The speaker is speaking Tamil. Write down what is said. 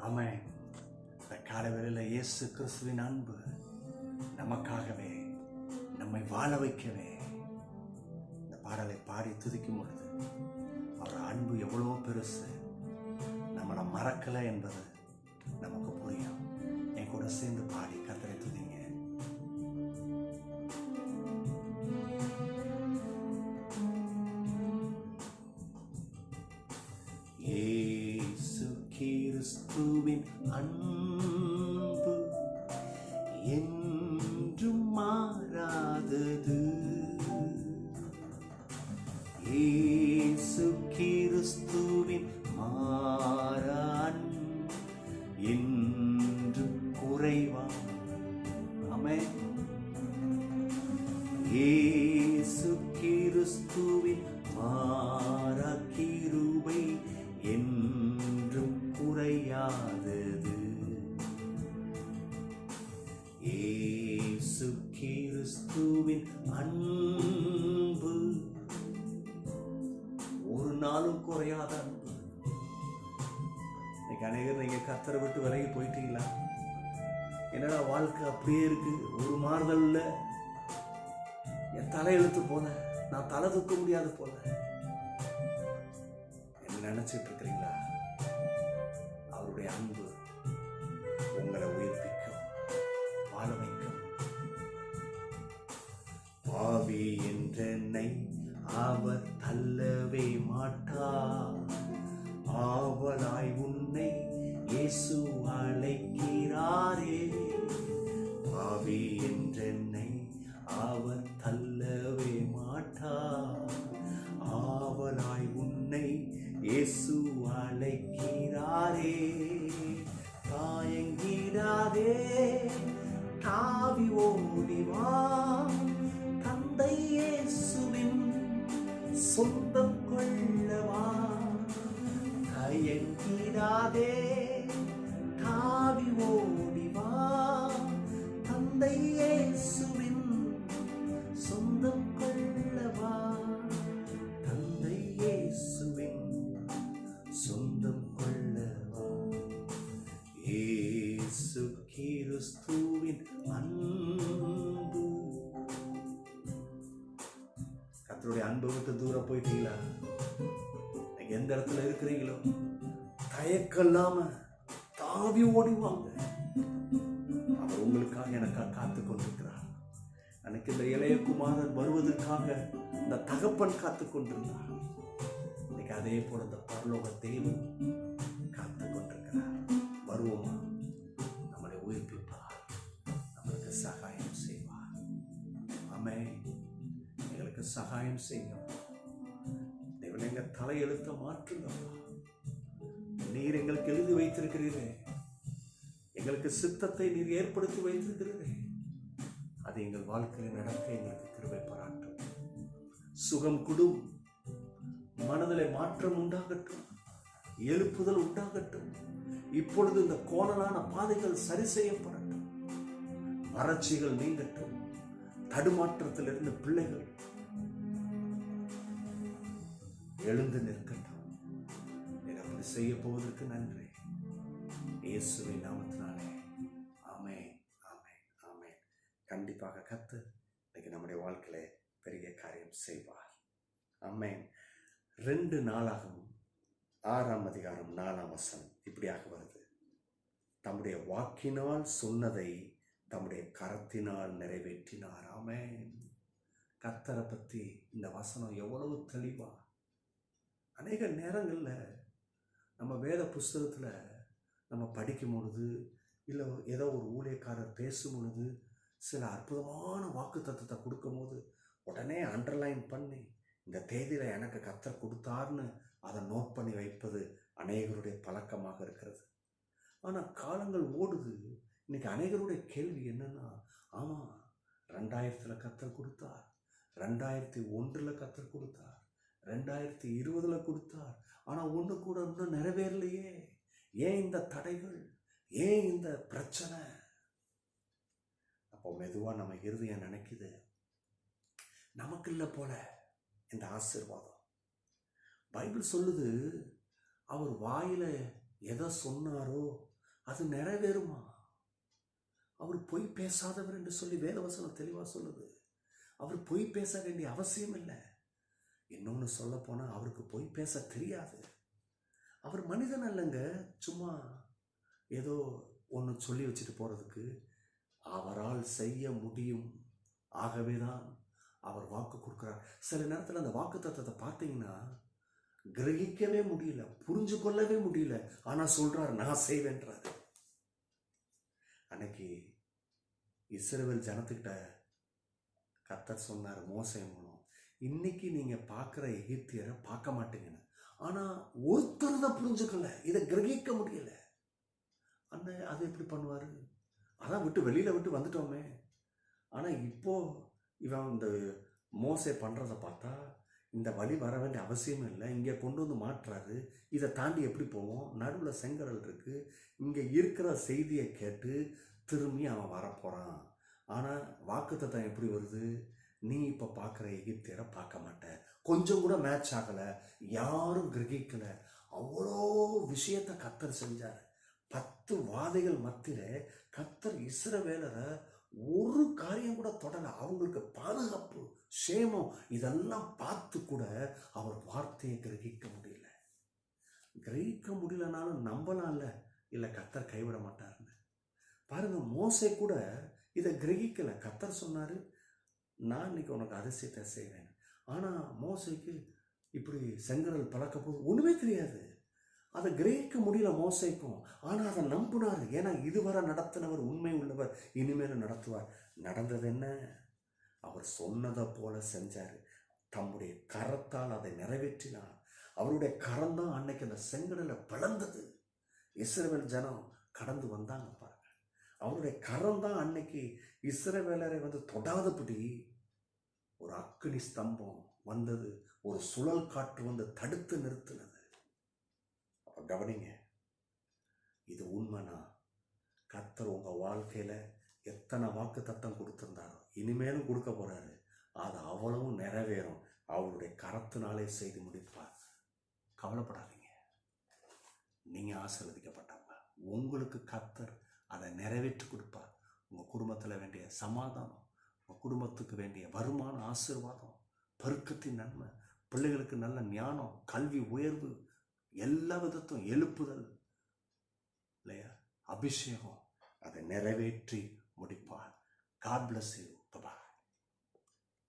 ஆமென். இந்த காலவேளையில் இயேசு கிறிஸ்துவின் அன்பு நமக்காகவே நம்மை வாழ வைக்கவே இந்த பாடலை பாடி துதிக்கும் பொழுது அவர் அன்பு எவ்வளோ பெருசு, நம்மளை மறக்கலை என்பது நமக்கு புரியும். என் கூட சேர்ந்து பாடி கர்த்தரை துதிங்க. இயேசு கிறிஸ்துவின் அன்பு என்றும் மாறாதது. இயேசு கிறிஸ்துவின் மாறா அன்பு என்றும் குறைவானது. ஆமென். இயேசு கிறிஸ்துவின் மாறா கிருபை என்றும் குறையாதது. இயேசு கிறிஸ்துவின் அன்பு ஒரு நாளும் குறையாத அன்பு. இன்னைக்கு அநேகர் நீங்க கர்த்தரை விட்டு விலகி போயிட்டீங்களா? என்னடா வாழ்க்கை அப்படியே இருக்கு, ஒரு மாறுதல் இல்லை, என் தலையெழுத்து போல, நான் தலை தூக்க முடியாது போல நினைச்சிட்டு இருக்கிறீங்களா? அவருடைய அன்பு உங்களை உயிர்ப்பிக்கும், வாழ வைக்கும். பாவி என்றென்னை அவர் தள்ளவே மாட்டார், ஆவலாய் உன்னை இயேசு அழைக்கிறாரே. பாவி என்றென்னை அவர் தள்ளவே மாட்டார், ஆவலாய் உன்னை இயேசு அழைக்கிறாரே. தாயங்கிடாதே, தாவி ஓடிவா, தந்தை இயேசுவின் சொந்தம் கொள்ளவா. தயங்கிடாதே, தாவி ஓடிவா, தந்தை இயேசுவின் சொந்தம் கொள்ளவா. தந்தை இயேசுவின் சொந்தம் கொள்ளவா. இயேசு கிறிஸ்துவின் அன்பு. கர்த்தருடைய அன்பை விட்டு தூரம் போயிட்டீங்களா? எந்த இடத்துல இருக்கிறீங்களோ தயக்கம் இல்லாம தாவி ஓடிவாங்க. அவர் உங்களுக்காக எனக்காக காத்து கொண்டிருக்கிறார். எனக்கு இந்த இளைய குமாரன் வருவதற்காக இந்த தகப்பன் காத்து கொண்டிருந்தார். இன்னைக்கு அதே போல இந்த பரலோக தேவன் காத்து கொண்டிருக்கிறார். வருவோமா? நம்மளை உயிர்ப்பிப்பார், நம்மளுக்கு சகாயம் செய்வார். ஆமென். எங்களுக்கு சகாயம் செய்யும். தேவன் எங்க தலையெழுத்த மாற்றுங்கப்பா. நீர் எங்களுக்கு எழுதி வைத்திருக்கிறீரே, எங்களுக்கு சித்தத்தை நீர் ஏற்படுத்தி வைத்திருக்கிறீரே, அது எங்கள் வாழ்க்கையில் நடக்க எங்களுக்கு கிருபை பாராட்டும். சுகம் கொடும், மனதிலே மாற்றம் உண்டாகட்டும், எழுப்புதல் உண்டாகட்டும். இப்பொழுது இந்த கோணலான பாதைகள் சரி செய்யப்படட்டும், வறட்சிகள் நீங்கட்டும், தடுமாற்றத்திலிருந்து பிள்ளைகள் எழுந்து நிற்கட்டும். அப்படி செய்ய போவதற்கு நன்றி. இயேசுவின் நாமத்தினாலே ஆமென், ஆமென், ஆமென். கண்டிப்பாக கர்த்தர் இன்னைக்கு நம்முடைய வாழ்க்கையில பெரிய காரியம் செய்வார். ஆமென். 2 நாளாகவும் 6ஆம் அதிகாரம் 4ஆம் வசனம் இப்படியாக வருது. தம்முடைய வாக்கினால் சொன்னதை தம்முடைய கரத்தினால் நிறைவேற்றினார். ஆமென். கர்த்தரை பற்றி இந்த வசனம் எவ்வளவு தெளிவா. அநேக நேரங்களில் நம்ம வேத புஸ்தகத்தில் நம்ம படிக்கும் பொழுது, இல்லை ஏதோ ஒரு ஊழியக்காரர் பேசும் பொழுது, சில அற்புதமான வாக்கு தத்துவத்தை கொடுக்கும் போது உடனே அண்டர்லைன் பண்ணி இந்த தேதியில் எனக்கு கர்த்தர் கொடுத்தார்னு அதை நோட் பண்ணி வைப்பது அநேகருடைய பழக்கமாக இருக்கிறது. ஆனால் காலங்கள் ஓடுது. இன்னைக்கு அநேகருடைய கேள்வி என்னன்னா, ஆமாம் 2000 கர்த்தர் கொடுத்தார், 2001 கர்த்தர் கொடுத்தார், 2020 கொடுத்தார், ஆனால் ஒன்று கூட இன்னும் நிறைவேறலையே. ஏன் இந்த தடைகள், ஏன் இந்த பிரச்சனை? அப்போ மெதுவாக நம்ம இருதயம் நினைக்குது, நமக்கு இல்லை போல இந்த ஆசீர்வாதம். பைபிள் சொல்லுது, அவர் வாயில எதை சொன்னாரோ அது நிறைவேறுமா? அவர் பொய் பேசாதவர் என்று சொல்லி வேதவசனம் தெளிவா சொல்லுது. அவர் பொய் பேச வேண்டிய அவசியம் இல்லை. இன்னொன்னு சொல்ல போனா அவருக்கு பொய் பேச தெரியாது. அவர் மனிதன் அல்லங்க, சும்மா ஏதோ ஒன்று சொல்லி வச்சுட்டு போறதுக்கு. அவரால் செய்ய முடியும். ஆகவேதான் அவர் வாக்கு கொடுக்கிறார். சில நேரத்தில் அந்த வாக்கு தத்தத்தை பார்த்தீங்கன்னா கிரகிக்கவே முடியல, புரிஞ்சு கொள்ளவே முடியல. ஆனா சொல்றாரு, நான் செய்வேன்றாரு. அன்னைக்கு இஸ்ரவேல் ஜனத்துக்கிட்ட கர்த்தர் சொன்னார் மோசே மூலம், இன்னைக்கு நீங்க பார்க்குற எகிப்தியரை பார்க்க மாட்டீங்கன்னு. ஆனா ஒருத்தர் தான் புரிஞ்சுக்கல, இதை கிரகிக்க முடியல. அது எப்படி பண்ணுவாரு? அதான் வெளியில விட்டு வந்துட்டோமே. ஆனா இப்போ இவன் இந்த மோசே பண்றதை பார்த்தா இந்த வழி வர வேண்டிய அவசியம் இல்லை, இங்கே கொண்டு வந்து மாட்டுறாரு. இதை தாண்டி எப்படி போவோம்? நடுவில் செங்கடல் இருக்கு. இங்கே இருக்கிற செய்தியை கேட்டு திரும்பி அவன் வரப்போறான். ஆனால் வாக்குத்தத்தம் எப்படி வருது? நீ இப்போ பார்க்குற எகிப்தியரை பார்க்க மாட்ட. கொஞ்சம் கூட மேட்ச் ஆகலை, யாரும் கிரகிக்கல. அவ்வளோ விஷயத்தை கர்த்தர் செஞ்சார். 10 வாதைகள் மத்தியில கர்த்தர் இஸ்ரவேலரை ஒரு காரியம் கூட தொடல. அவங்களுக்கு பாதுகாப்பு, சேமம் இதெல்லாம் பார்த்து கூட அவர் வார்த்தையை கிரகிக்க முடியல. கிரகிக்க முடியலனாலும் நம்பலாம்ல, இல்லை கர்த்தர் கைவிட மாட்டாருன்னு. பாருங்க, மோசே கூட இதை கிரகிக்கல. கர்த்தர் சொன்னாரு, நான் இன்னைக்கு உனக்கு அதிசயத்தை செய்வேன். ஆனா மோசேக்கு இப்படி செங்கடல் பழக்க போது ஒண்ணுமே தெரியாது. அதை கிரகிக்க முடியல மோசேக்கும். ஆனா அதை நம்பினார். ஏன்னா இதுவரை நடத்தினவர் உண்மை உள்ளவர், இனிமேல் நடத்துவார். நடந்தது என்ன? அவர் சொன்னதை போல செஞ்சாரு. தம்முடைய கரத்தால் அதை நிறைவேற்றினார். அவருடைய கரம் தான் அன்னைக்கு அந்த செங்கடலை பிளந்தது. இஸ்ரவேல் ஜனம் கடந்து வந்தாங்க பாருங்க. அவருடைய கரம் தான் அன்னைக்கு இஸ்ரவேலரை தொடாதபடி ஒரு அக்கினி ஸ்தம்பம் வந்தது, ஒரு சுழல் காற்று தடுத்து நிறுத்தினது. அப்ப கவனிங்க, இது உண்மைனா கர்த்தர் உங்க வாழ்க்கையில எத்தனை வாக்கு தத்தம் கொடுத்திருந்தாரோ இனிமேலும் கொடுக்க போறாரு. அது அவ்வளவும் நிறைவேறும். அவருடைய கரத்தினாலே செய்து முடிப்பார். கவலைப்படாதீங்க, நீங்க ஆசீர்வதிக்கப்பட்டவங்க. உங்களுக்கு கர்த்தர் அதை நிறைவேற்றி கொடுப்பார். உங்க குடும்பத்துல வேண்டிய சமாதானம், உங்க குடும்பத்துக்கு வேண்டிய வருமான ஆசீர்வாதம், பெருக்கத்தின் நன்மை, பிள்ளைகளுக்கு நல்ல ஞானம், கல்வி உயர்வு, எல்லா விதத்தும் எழுப்புதல் இல்லையா, அபிஷேகம், அதை நிறைவேற்றி முடிப்பார். God bless you.